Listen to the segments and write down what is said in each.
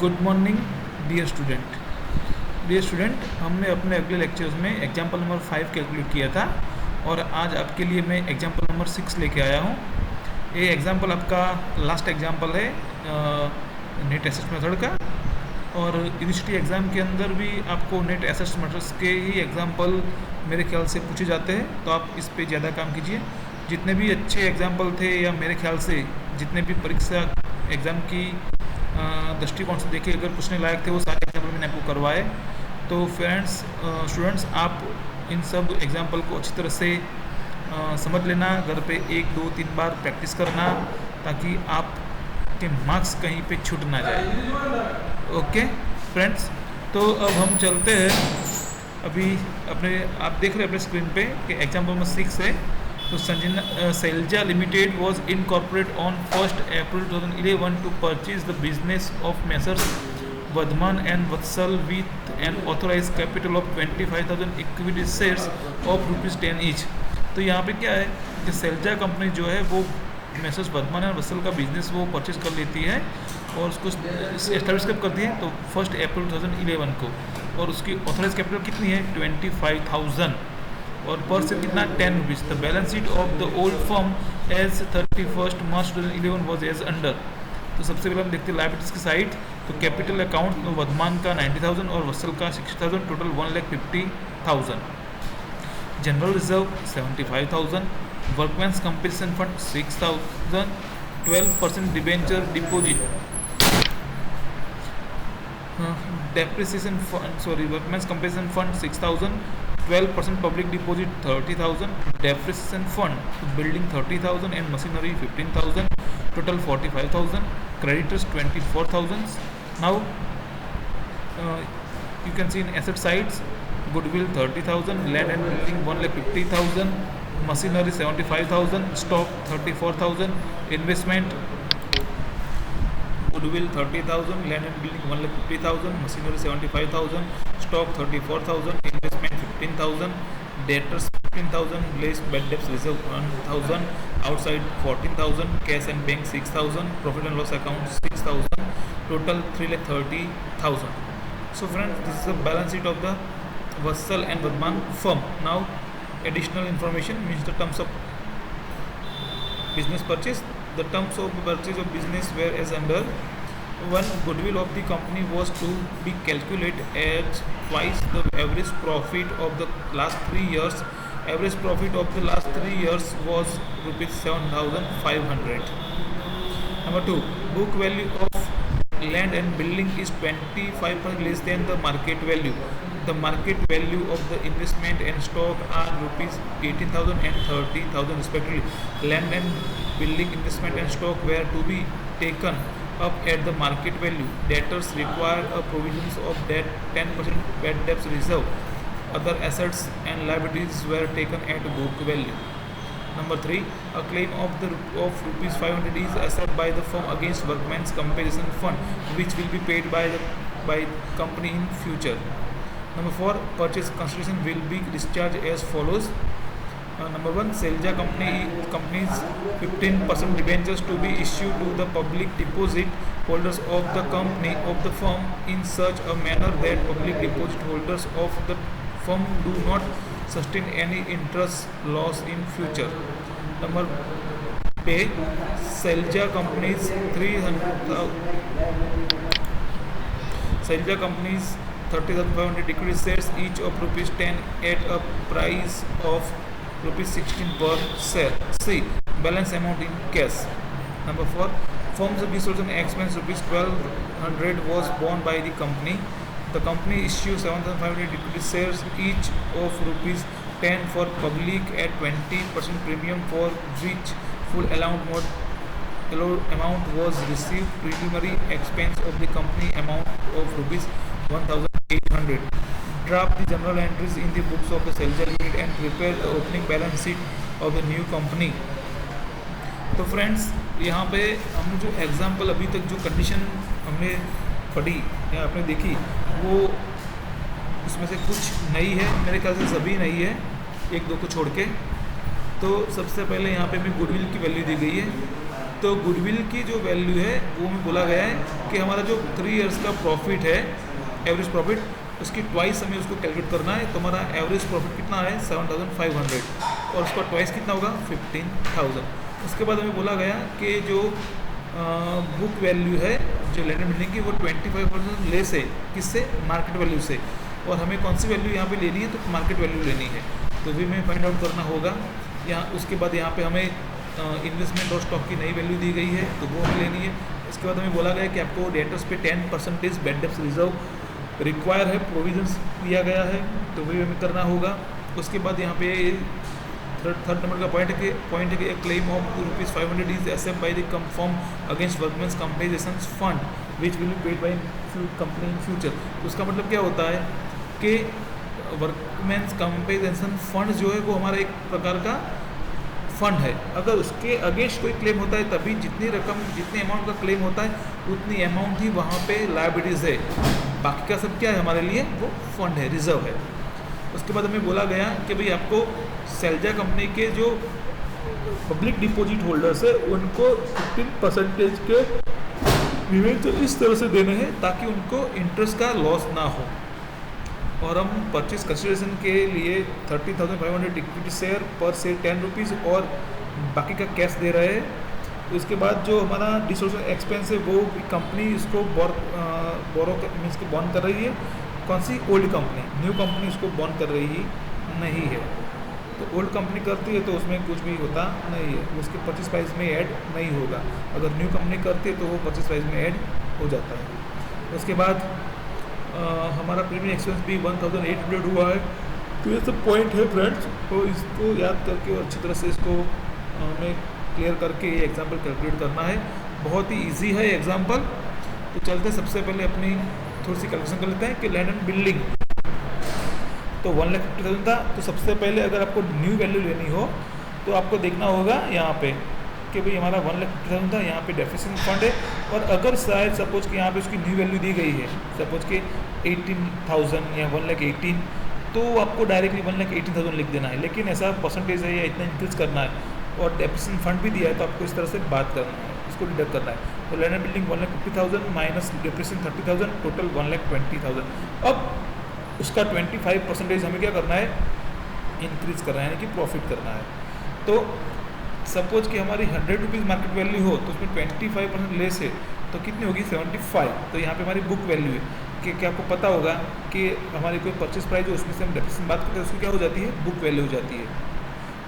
Good morning dear student. हमने अपने अगले लेक्चर्स में एग्जाम्पल नंबर 5 कैलकुलेट किया था और आज आपके लिए मैं एग्जाम्पल नंबर 6 लेके आया हूँ। ये एग्जाम्पल आपका लास्ट एग्जाम्पल है नेट एसेट मेथड का, और यूनिवर्सिटी एग्ज़ाम के अंदर भी आपको नेट एसेट मेथड्स के ही एग्जाम्पल मेरे ख्याल से पूछे जाते हैं, तो आप इस पे ज़्यादा काम कीजिए। जितने भी अच्छे एग्जाम्पल थे या मेरे ख्याल से जितने भी परीक्षा एग्ज़ाम की दृष्टिकोण से देखे अगर पूछने लायक थे वो सारे एग्जाम्पल मैंने आपको करवाए। तो फ्रेंड्स स्टूडेंट्स, आप इन सब एग्जाम्पल को अच्छी तरह से समझ लेना, घर पे 1 2 3 बार प्रैक्टिस करना ताकि आपके मार्क्स कहीं पे छूट ना जाए। ओके फ्रेंड्स, तो अब हम चलते हैं। अभी अपने आप देख रहे हैं अपने स्क्रीन पे कि एग्जाम्पल नंबर 6 है। तो Selja Limited was incorporated on 1st April 2011 to purchase the business of Messrs. Vadman and Vatsal with an authorized capital of 25,000 equity shares of ₹10 each। तो यहाँ पे क्या है कि सेल्जा कंपनी जो है वो मैसर्स वर्धमान और वत्सल का बिजनेस वो परचेज कर लेती है और उसको एस्टेब्लिश कब करती है, तो 1 अप्रैल 2011 को, और उसकी ऑथराइज कैपिटल कितनी है 25,000 और पर शेयर कितना 10 rupees. The balance sheet of the old firm as 31 March 2011 was as under. तो सबसे पहले हम देखते हैं लायबिलिटीज की साइड। तो कैपिटल अकाउंट तो वर्धमान का 90,000 और वत्सल का 60,000, total 1,50,000। General reserve 75,000, workmen's compensation fund 6,000, 12% debenture deposit, depreciation fund workmen's compensation fund 6,000, 12% public deposit 30,000, depreciation fund building 30,000 and machinery 15,000, total 45,000, creditors 24,000। now you can see in asset sides goodwill 30,000, land and building 1,50,000, machinery 75,000, stock 34,000, investment goodwill 30,000, land and building 1,50,000, machinery 75,000, stock 34,000, investment 15,000, debtors 15,000, less bad debts reserve 1,000, outside 14,000, cash and bank 6,000, profit and loss account 6,000, total 3,30,000। So friends, this is the balance sheet of the Vatsal and Vadman firm. Now additional information means the terms of business purchase. The terms of purchase of business were as under: 1. Goodwill of the company was to be calculated at twice the average profit of the last 3 years. Average profit of the last 3 years was ₹7,500. Number 2. Book value of land and building is 25% less than the market value. The market value of the investment and stock are ₹18,000 and 30,000 respectively. Land and building investment and stock were to be taken up at the market value. Debtors require a provisions of debt 10% bad debts reserve. Other assets and liabilities were taken at book value. Number 3. A claim of ₹500 is asserted by the firm against workmen's compensation fund, which will be paid by company in future. Number 4. Purchase consideration will be discharged as follows. Number 1. Selja company's 15% debentures to be issued to the public deposit holders of the company of the firm in such a manner that public deposit holders of the firm do not sustain any interest loss in future. Number B. Selja company's 30,500 equity shares each of ₹10 at a price of ₹16 per share. C. Balance amount in cash. Number 4. Firm's resource expense ₹1,200 was borne by the company. The company issued 7,500 equity shares each of ₹10 for public at 20% premium, for which full amount was received. Preliminary expense of the company amount of ₹1,800. Draft the journal entries in the books of the Selja Limited and prepare the opening balance sheet of the new company. तो friends, यहाँ पे हमने जो example अभी तक जो condition हमने पढ़ी या आपने देखी वो उसमें से कुछ नई है, मेरे ख्याल से सभी नई है, 1 2 को छोड़ के। तो सबसे पहले यहाँ पे भी गुडविल की वैल्यू दी गई है तो गुडविल की जो वैल्यू है वो में बोला गया है कि हमारा जो 3 इयर्स का प्रॉफिट है, एवरेज प्रॉफिट, उसकी ट्वाइस हमें उसको कैलकुलेट करना है। तो हमारा एवरेज प्रॉफिट कितना है 7,500 और उसका ट्वाइस कितना होगा 15,000। उसके बाद हमें बोला गया कि जो बुक वैल्यू है जो लैंड एंड बिल्डिंग की वो 25% लेस है, किससे, मार्केट वैल्यू से। और हमें कौन सी वैल्यू यहाँ पे लेनी है, तो मार्केट वैल्यू लेनी है, तो भी हमें फाइंड आउट करना होगा। यहाँ उसके बाद यहाँ पे हमें इन्वेस्टमेंट और स्टॉक की नई वैल्यू दी गई है, तो वो हमें लेनी है। इसके बाद हमें बोला गया कि आपको डेटर्स पे 10% बैड डेब्ट्स रिजर्व रिक्वायर है, प्रोविजंस दिया गया है, तो वही हमें करना होगा। उसके बाद यहाँ पे थर्ड नंबर का पॉइंट है कि claim of ₹500 is accept by the firm against workmen's compensation fund which will be paid by company in future. उसका मतलब क्या होता है कि वर्कमेंस कंपेंसेशन फंड जो है वो हमारा एक प्रकार का फंड है। अगर उसके अगेंस्ट कोई क्लेम होता है तभी जितनी रकम, जितनी अमाउंट का क्लेम होता है उतनी अमाउंट ही वहाँ पे लायबिलिटीज़ है, बाकी का सब क्या है हमारे लिए, वो फंड है, रिजर्व है। उसके बाद हमें बोला गया कि भाई आपको सेल्जा कंपनी के जो पब्लिक डिपॉजिट होल्डर्स है उनको 15% के रिवेन्यू तो इस तरह से देने हैं ताकि उनको इंटरेस्ट का लॉस ना हो। और हम परचेज कंसिडरेशन के लिए 30,500 इक्विटी शेयर पर शेयर 10 रुपीज़ और बाकी का कैश दे रहे हैं। उसके बाद जो हमारा डिसोर्स एक्सपेंस है वो कंपनी इसको बोरो मीन्स को बॉन्ड कर रही है। कौन सी, ओल्ड कंपनी, न्यू कंपनी उसको बॉन्ड कर रही नहीं है। तो ओल्ड कंपनी करती है तो उसमें कुछ भी होता नहीं है, उसके परचेज प्राइस में ऐड नहीं होगा। अगर न्यू कंपनी करती है तो वो परचेज प्राइस में ऐड हो जाता है। उसके बाद हमारा प्रीमियम एक्सपेंस भी 1,800 हुआ है। तो ये सब पॉइंट है फ्रेंड्स, तो इसको याद करके और अच्छी तरह से इसको हमें क्लियर करके ये एग्जाम्पल कैलकुलेट करना है। बहुत ही ईजी है एग्जाम्पल। तो चलते सबसे पहले अपनी थोड़ी सी कैलकुलेशन कर लेते हैं कि लैंड एंड बिल्डिंग तो 1,50,000 था। तो सबसे पहले अगर आपको न्यू वैल्यू लेनी हो तो आपको देखना होगा यहाँ पे कि भाई हमारा 1,50,000 था, यहाँ पे डेफिसिट फंड है। और अगर शायद सपोज कि यहाँ पे उसकी न्यू वैल्यू दी गई है, सपोज कि 18,000 या 1,18,000, तो आपको डायरेक्टली 1,18,000 लिख देना है। लेकिन ऐसा परसेंटेज है या इतना इंक्रीज करना है और डेफिसिट फंड भी दिया है तो आपको इस तरह से बात करना है, इसको डिडक्ट करना है। तो land and building 1,50,000 minus depreciation 30,000, total 1,20,000। अब उसका 25% हमें क्या करना है, इंक्रीज करना है, यानी कि प्रॉफिट करना है। तो सपोज कि हमारी 100 रुपीज़ मार्केट वैल्यू हो तो उसमें 25% लेस है तो कितनी होगी 75। तो यहाँ पे हमारी बुक वैल्यू है कि क्या आपको पता होगा कि हमारी कोई परचेज प्राइस है उसमें से हम डेप्रिसिएशन बात करते हैं, उसकी क्या हो जाती है, बुक वैल्यू हो जाती है।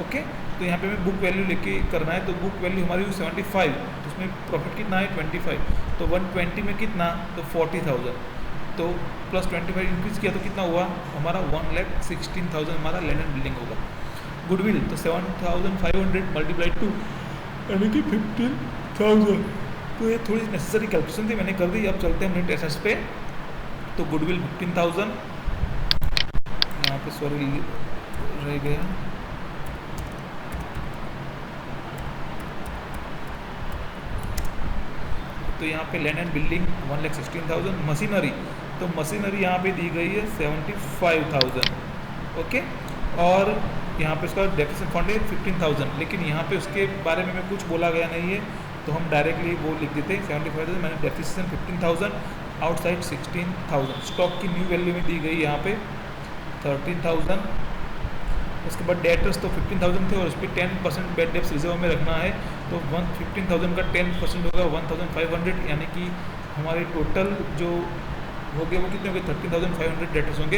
ओके, तो यहाँ पे हमें बुक वैल्यू लेके करना है। तो बुक वैल्यू हमारी 75, तो उसमें प्रॉफिट कितना है 25। तो 120 में कितना, तो 40,000, तो प्लस 25 इंक्रीज किया तो कितना हुआ हमारा 1,16,000 हमारा लैंड एंड बिल्डिंग होगा। गुडविल तो 7,500 मल्टीप्लाई 2 यानी कि 15,000। तो ये थोड़ी नेसेसरी कैलकुलेशन थी, मैंने कर दी। अब चलते हैं नेट एसेट्स पे। तो गुडविल 15,000, यहाँ पे सॉरी रह गया, तो यहाँ पे लैंड एंड बिल्डिंग 1,16,000। मशीनरी तो मशीनरी यहाँ पे दी गई है 75,000। ओके, और यहाँ पे उसका डेफिसिट फंड है 15,000, लेकिन यहाँ पे उसके बारे में कुछ बोला गया नहीं है तो हम डायरेक्टली वो लिख देते हैं 75,000 मैंने डेफिसिट 15,000, आउटसाइड 16,000। स्टॉक की न्यू वैल्यू में दी गई यहाँ पे 13,000। उसके बाद डेटर्स तो 15,000 थे और उस पर 10% बैड डेब्ट्स रिजर्व में रखना है। तो 15,000 का 10% होगा 1,500, यानी कि हमारे टोटल जो हो गए वो कितने हो गए 13,500 डेटर्स होंगे।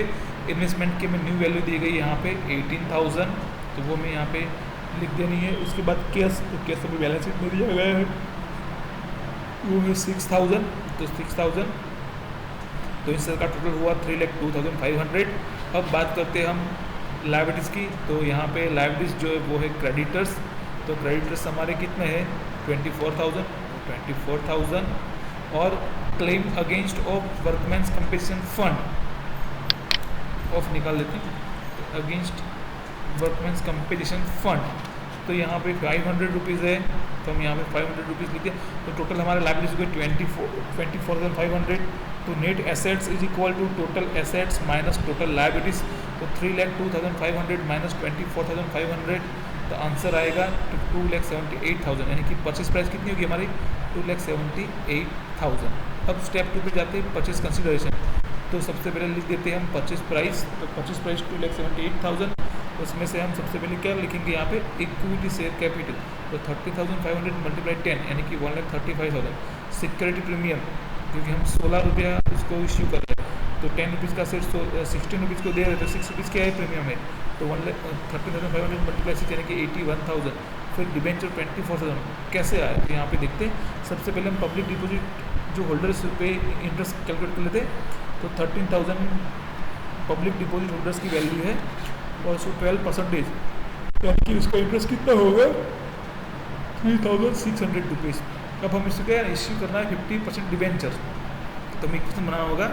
इन्वेस्टमेंट की में न्यू वैल्यू दी गई यहाँ पे 18,000, तो वो मैं यहाँ पे लिख देनी है। उसके बाद कैश, तो कैश अभी बैलेंस शीट में दिया गया है वो है 6,000, तो 6,000, तो इस का टोटल हुआ 3,02,500। अब बात करते हैं हम लायबिलिटीज़ की। तो यहाँ पे लायबिलिटीज़ जो है वो है क्रेडिटर्स। तो क्रेडिटर्स हमारे कितने हैं 24,000 और claim against of workmen's compensation fund of निकाल लेते हैं। तो अगेंस्ट वर्कमैन्स कंपेंसेशन फंड तो यहाँ पे 500 रुपीज़ है, तो हम यहाँ पे 500 रुपीज़ लिखते हैं। तो टोटल हमारे लायबिलिटीज़ हुए 24,500। तो net assets is equal to total assets minus total liabilities. तो 3,02,500 माइनस 24,500, तो आंसर आएगा 2,78,000, यानी कि परचेस प्राइस कितनी होगी हमारी 2,78,000। अब स्टेप 2 पे जाते हैं, परचेस कंसिडरेशन। तो सबसे पहले लिख देते हैं हम परचेस प्राइस। तो परचेस प्राइस 2,78,000, उसमें से हम सबसे पहले क्या लिखेंगे यहाँ पे इक्विटी शेयर कैपिटल। तो 30,500 मल्टीप्लाई 10 यानी कि 1,35,000। सिक्योरिटी प्रीमियम क्योंकि हम 16 रुपया उसको इश्यू कर रहे हैं, तो 10 रुपीज़ का शेयर 16 रुपीज़ को दे रहे हैं, तो 6 रुपीज़ क्या है प्रीमियम है। तो 30,500 मल्टीप्लाई 6 यानी कि 81,000। फिर डिबेंचर 24,000 कैसे आए तो यहाँ पे देखते हैं। सबसे पहले हम पब्लिक डिपॉजिट जो होल्डर्स पे इंटरेस्ट कैलकुलेट कर लेते हैं। तो 13,000 पब्लिक डिपॉजिट होल्डर्स की वैल्यू है और उसको 12%, यानी कि उसका इंटरेस्ट कितना होगा 3,600 रुपीज़। अब हम इसको क्या इश्यू करना है 50% डिबेंचर। तो हमें इक्वेशन बनाना होगा,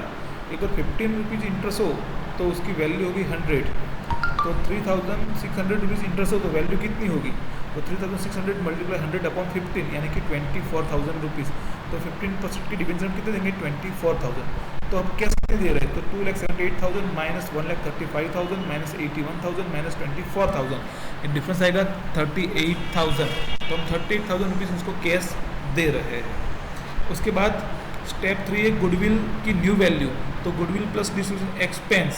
अगर 15 रुपीज़ इंटरेस्ट हो तो उसकी वैल्यू होगी 100। तो 3,600 रुपीज़ इंटरेस्ट हो तो वैल्यू कितनी होगी, तो 3,600 मल्टीप्लाई 100/15 यानी कि 24,000 रुपीज़। तो 15% की डिबेंचर हम कितने देंगे 24,000। तो अब कैसे दे रहे हैं, तो 2,78,000 माइनस 1,35,000 माइनस 81,000 माइनस 24,000, डिफरेंस आएगा 38,000। तो हम 38,000 रुपीज़ उसको कैश दे रहे हैं। उसके बाद स्टेप 3 है गुडविल की न्यू वैल्यू। तो goodwill plus distribution expense,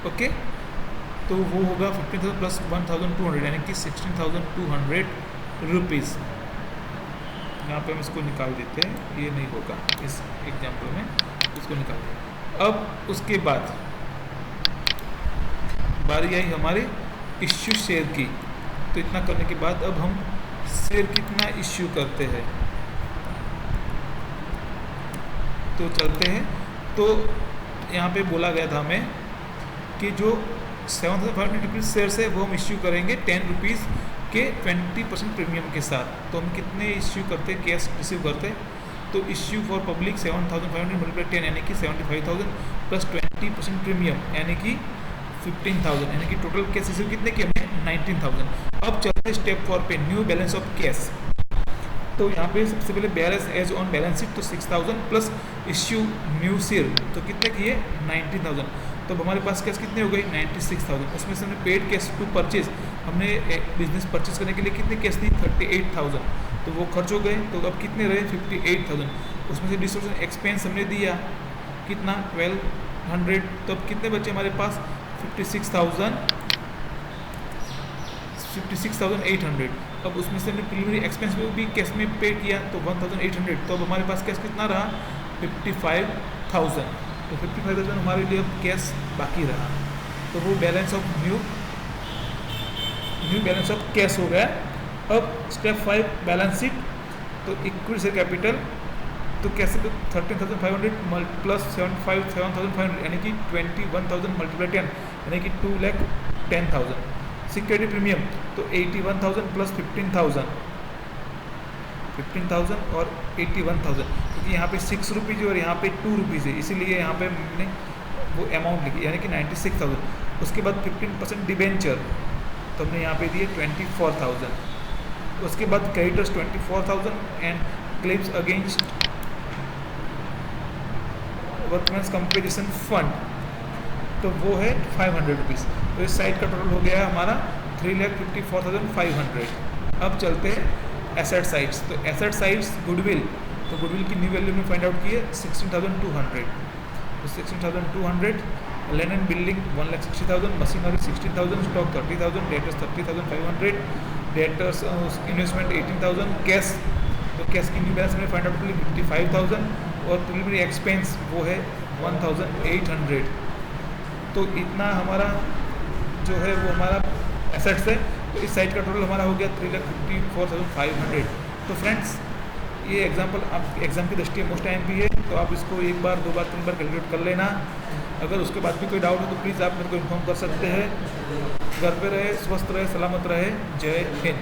okay, तो वो होगा 15,000 प्लस 1,200 यानी कि 16,200 रुपीज़। यहाँ पे हम इसको निकाल देते हैं, ये नहीं होगा इस एग्जाम्पल में, इसको निकाल दें। अब उसके बाद बारी आई हमारे इश्यू शेयर की। तो इतना करने के बाद अब हम शेयर कितना इश्यू करते हैं तो चलते हैं। तो यहाँ पे बोला गया था हमें कि जो 7,500 रुपीज़ शेयर्स है वो हम इश्यू करेंगे 10 रुपीज़ के 20% प्रीमियम के साथ। तो हम कितने इश्यू करते हैं, कैश रिसीव करते हैं। तो इश्यू फॉर पब्लिक 7,500 मल्टीप्लाई 10 यानी कि 75,000 प्लस 20% प्रीमियम यानी कि 15,000, यानी कि टोटल कैश रिसीव कितने किए हमने 19,000। अब चलते हैं स्टेप 4 पे, न्यू बैलेंस ऑफ कैश। तो यहाँ पे सबसे पहले balance as on balance sheet, तो 6,000 प्लस इश्यू न्यू शेयर तो कितने किए 19,000। तो अब हमारे पास कैश कितने हो गई 96,000। उसमें से हमने पेड कैश टू परचेज, हमने बिजनेस परचेज करने के लिए कितने कैश दी 38,000, तो वो खर्च हो गए। तो अब कितने रहे 58,000। उसमें से डिस्ट्रीब्यूशन एक्सपेंस हमने दिया कितना 1,200, तो अब कितने बचे हमारे पास 56,800। अब उसमें से हमने प्रीलिमिनरी एक्सपेंस भी कैश में पे किया तो 1,800। तो अब हमारे पास कैश कितना रहा 55,000। तो 55,000 हमारे लिए अब कैश बाकी रहा। तो वो balance of new balance of cash हो गया। अब स्टेप 5 बैलेंस शीट। तो इक्विटी शेयर कैपिटल तो कैसे, तो 13,500 प्लस 7,500 यानी कि 21,000 मल्टीप्लाई 10 यानी कि 2,10,000। सिक्योरिटी प्रीमियम तो 81,000 प्लस 15,000 और 81,000, क्योंकि यहाँ पे 6 रुपीज़ और यहाँ पे 2 रुपीज़ है, इसीलिए यहाँ पे हमने वो अमाउंट लिखी यानी कि 96,000। उसके बाद 15% डिबेंचर तो हमने यहाँ पे दिए 24,000। उसके बाद creditors 24,000 and claims against workmen's compensation fund तो वो है 500 रुपीज़। तो इस साइड का टोटल हो गया हमारा 3,54,500। अब चलते हैं एसेट साइड्स। तो एसेट साइड्स गुडविल, तो गुडविल की न्यू वैल्यू में फाइंड आउट की है 16,200। तो 16,200, land and building 1,60,000, machinery 16,000, stock 30,000, debtors 30,500, debtors investment 18,000, cash तो कैश की न्यू बैलेंस में फाइंड आउट की 55,000 और प्रीलिमिनरी एक्सपेंस वो है 1,800। तो इतना हमारा जो है वो हमारा एसेट्स है। तो इस साइड का टोटल हमारा हो गया 3,54,500। तो फ्रेंड्स ये एग्जांपल आप एग्जाम की दृष्टि मोस्ट टाइम भी है, तो आप इसको एक बार 2 बार 3 बार कैलकुलेट कर लेना। अगर उसके बाद भी कोई डाउट हो तो प्लीज़ आप मेरे को इन्फॉर्म कर सकते हैं। घर पे रहे, स्वस्थ रहे, सलामत रहे। जय हिंद।